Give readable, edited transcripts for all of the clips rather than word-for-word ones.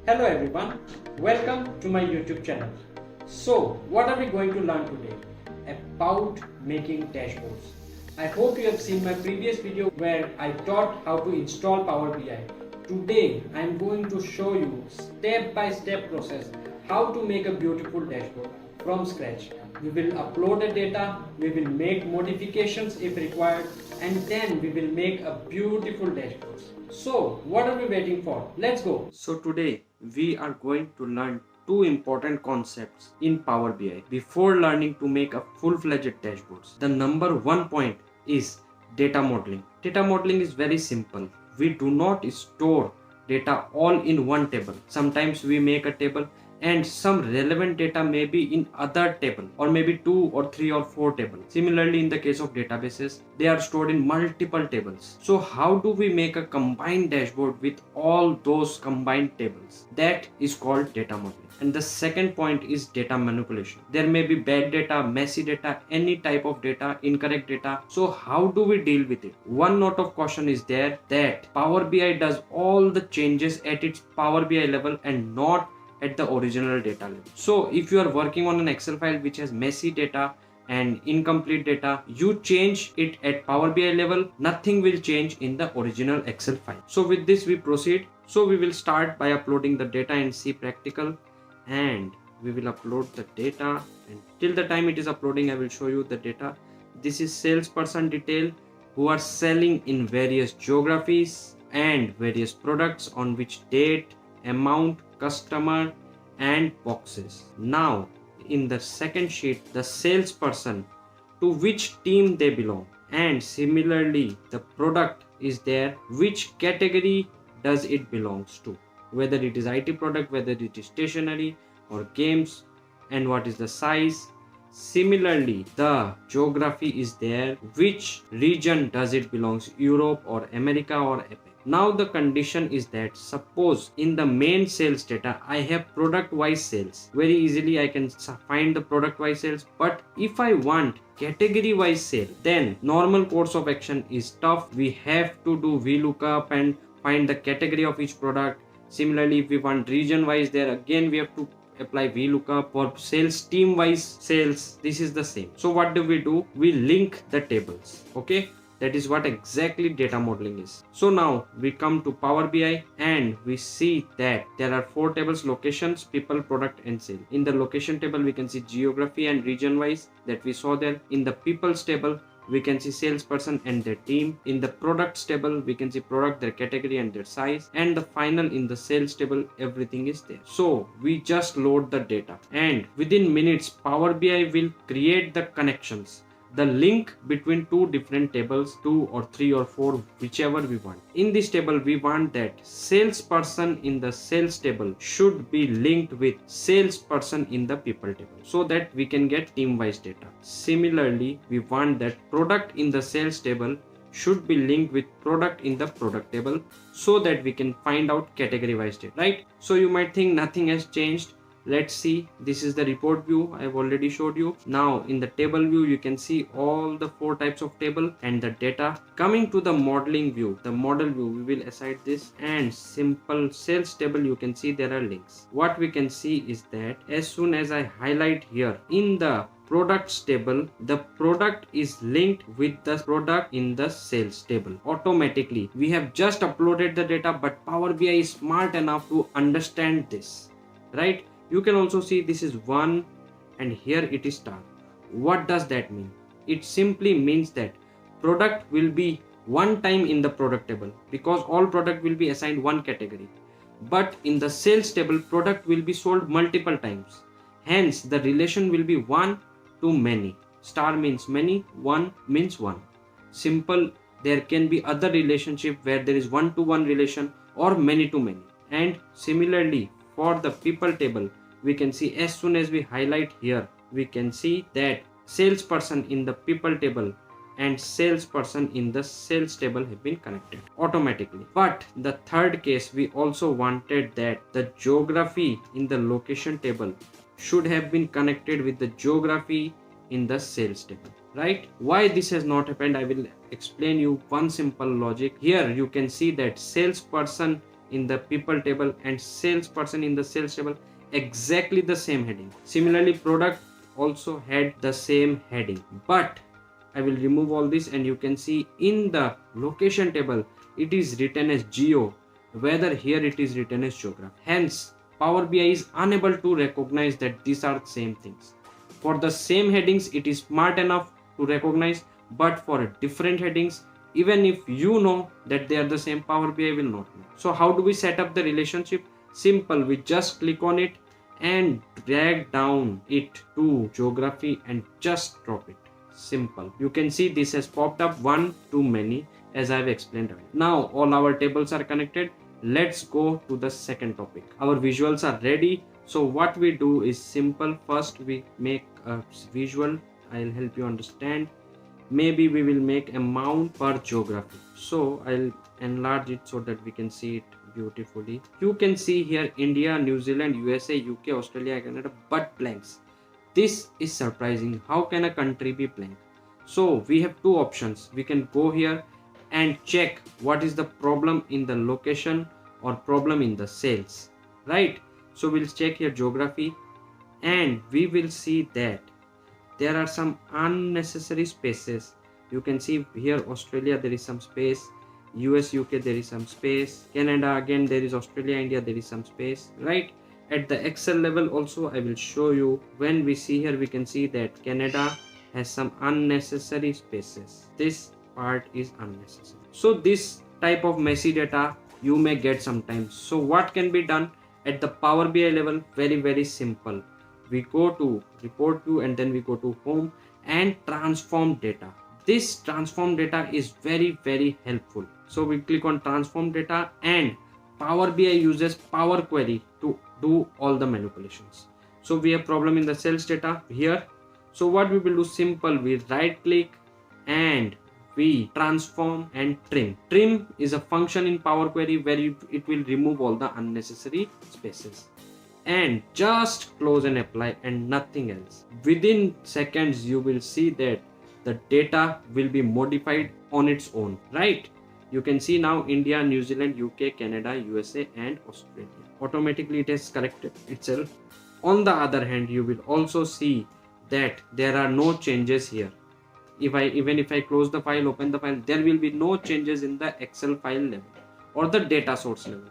Hello everyone, welcome to my YouTube channel. So what are we going to learn today? About making dashboards. I hope you have seen my previous video where I taught how to install Power BI. Today I am going to show you step-by-step process how to make a beautiful dashboard from scratch. We will upload the data, we will make modifications if required, and then we will make a beautiful dashboard. So what are we waiting for? Let's go. So today we are going to learn two important concepts in Power BI before learning to make a full-fledged dashboards. The number one point is data modeling. Data modeling is very simple. We do not store data all in one table. Sometimes we make a table and some relevant data may be in other table, or maybe 2 or 3 or 4 tables. Similarly, in the case of databases, they are stored in multiple tables. So how do we make a combined dashboard with all those combined tables? That is called data modeling. And the second point is data manipulation. There may be bad data, messy data, any type of data, incorrect data. So how do we deal with it? One note of caution is there that Power BI does all the changes at its Power BI level and not at the original data level. So if you are working on an Excel file which has messy data and incomplete data, you change it at Power BI level, nothing will change in the original Excel file. So with this we proceed. So we will start by uploading the data in C Practical, and we will upload the data, and till the time it is uploading I will show you the data. This is salesperson detail who are selling in various geographies and various products, on which date, amount, customer and boxes. Now in the second sheet, the salesperson, to which team they belong, and similarly the product is there, which category does it belongs to, whether it is IT product, whether it is stationery or games, and what is the size. Similarly, the geography is there, which region does it belongs, Europe or America or APAC. Now the condition is that suppose in the main sales data I have product wise sales. Very easily I can find the product wise sales, but if I want category wise sale, then normal course of action is tough. We have to do VLOOKUP and find the category of each product. Similarly, if we want region wise, there again we have to apply VLOOKUP. For sales team wise sales, this is the same. So what do? We link the tables. Okay, that is what exactly data modeling is. So now we come to Power BI and we see that there are 4 tables: locations, people, product and sale. In the location table we can see geography and region wise, that we saw there. In the people's table we can see salesperson and their team. In the products table we can see product, their category and their size. And the final, in the sales table, everything is there. So we just load the data, and within minutes Power BI will create the connections, the link between 2 different tables, 2 or 3 or 4, whichever we want. In this table we want that salesperson in the sales table should be linked with salesperson in the people table, so that we can get team wise data. Similarly, we want that product in the sales table should be linked with product in the product table, so that we can find out category wise data, right? So you might think nothing has changed. Let's see. This is the report view I have already showed you. Now in the table view you can see all the 4 types of table and the data. Coming to the modeling view, the model view, we will assign this, and simple sales table you can see there are links. What we can see is that as soon as I highlight here in the products table, the product is linked with the product in the sales table automatically. We have just uploaded the data, but Power BI is smart enough to understand this, right? You can also see this is 1 and here it is star. What does that mean? It simply means that product will be one time in the product table, because all product will be assigned one category. But in the sales table, product will be sold multiple times. Hence the relation will be 1 to many. Star means many, 1 means 1. Simple. There can be other relationship where there is 1 to 1 relation or many to many. And similarly, for the people table, we can see as soon as we highlight here, we can see that salesperson in the people table and salesperson in the sales table have been connected automatically. But the third case, we also wanted that the geography in the location table should have been connected with the geography in the sales table, right? Why this has not happened, I will explain you one simple logic. Here you can see that salesperson in the people table and salesperson in the sales table, exactly the same heading. Similarly, product also had the same heading, but I will remove all this and you can see in the location table it is written as geo, whether here it is written as geography. Hence, Power BI is unable to recognize that these are the same things. For the same headings, it is smart enough to recognize, but for different headings, even if you know that they are the same, Power BI will not know. So how do we set up the relationship? Simple, we just click on it and drag down it to geography and just drop it. Simple. You can see this has popped up one too many, as I've explained earlier. Now all our tables are connected. Let's go to the second topic. Our visuals are ready. So what we do is simple. First we make a visual. I'll help you understand. Maybe we will make amount per geography. So I'll enlarge it so that we can see it beautifully. You can see here India, New Zealand, USA, UK, Australia, Canada, but blanks. This is surprising. How can a country be blank? So we have two options. We can go here and check what is the problem in the location or problem in the sales, right? So we'll check here geography and we will see that there are some unnecessary spaces. You can see here Australia there is some space, US, UK there is some space, Canada again there is, Australia, India there is some space, right? At the Excel level also I will show you. When we see here we can see that Canada has some unnecessary spaces. This part is unnecessary. So this type of messy data you may get sometimes. So what can be done at the Power BI level? Very simple. We go to report view and then we go to home and transform data. This transform data is very helpful. So we click on transform data and Power BI uses Power Query to do all the manipulations. So we have problem in the sales data here. So what we will do, simple, we right click and we transform and trim. Trim is a function in Power Query where it will remove all the unnecessary spaces. And just close and apply and nothing else. Within seconds you will see that the data will be modified on its own, right? You can see now India, New Zealand, UK, Canada, USA and Australia. Automatically it has corrected itself. On the other hand, you will also see that there are no changes here. Even if I close the file, open the file, there will be no changes in the Excel file level or the data source level.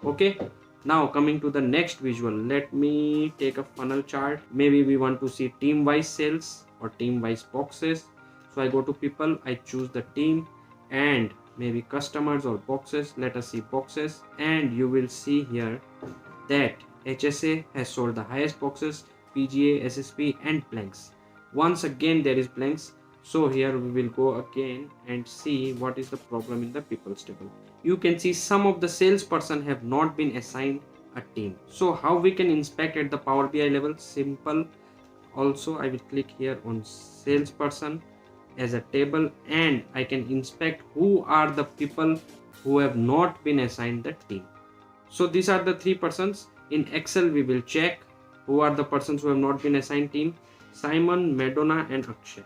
Okay. Now coming to the next visual, let me take a funnel chart. Maybe we want to see team wise sales or team wise boxes. So I go to people, I choose the team and maybe customers or boxes. Let us see boxes and you will see here that HSA has sold the highest boxes, PGA, SSP and blanks. Once again there is blanks. So here we will go again and see what is the problem in the people's table. You can see some of the salesperson have not been assigned a team. So how we can inspect at the Power BI level? Simple. Also I will click here on salesperson as a table and I can inspect who are the people who have not been assigned the team. So these are the three persons. In Excel we will check who are the persons who have not been assigned team. Simon, Madonna and Akshay.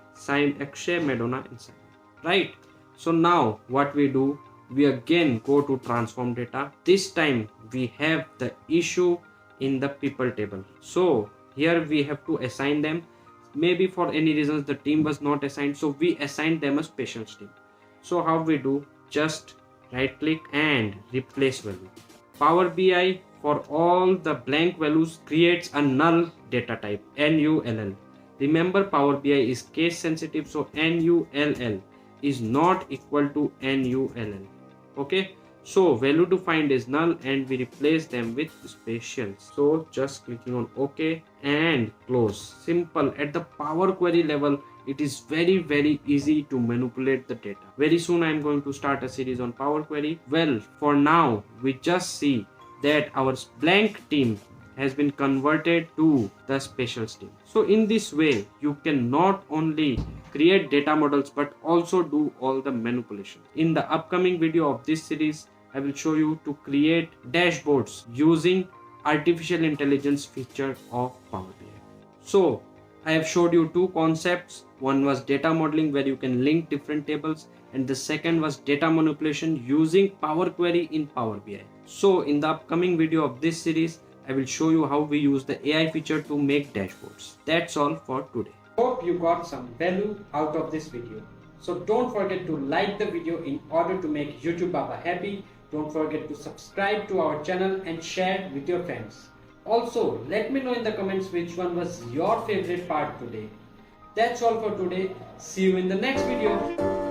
Akshay, Madonna and Simon, right? So now what we do, we again go to transform data. This time we have the issue in the people table. So here we have to assign them. Maybe for any reasons the team was not assigned, so we assign them a special team. So how we do, just right click and replace value. Power BI for all the blank values creates a null data type, NULL. Remember Power BI is case sensitive, so NULL is not equal to NULL. Okay, so value to find is null and we replace them with specials. So just clicking on OK and close. Simple. At the Power Query level it is very easy to manipulate the data. Very soon I am going to start a series on Power Query. Well, for now we just see that our blank team has been converted to the specials team. So in this way you can not only create data models but also do all the manipulation. In the upcoming video of this series I will show you to create dashboards using artificial intelligence feature of Power BI. So I have showed you two concepts. One was data modeling where you can link different tables and the second was data manipulation using Power Query in Power BI. So in the upcoming video of this series, I will show you how we use the AI feature to make dashboards. That's all for today. Hope you got some value out of this video. So don't forget to like the video in order to make YouTube Baba happy. Don't forget to subscribe to our channel and share with your friends. Also, let me know in the comments which one was your favorite part today. That's all for today. See you in the next video.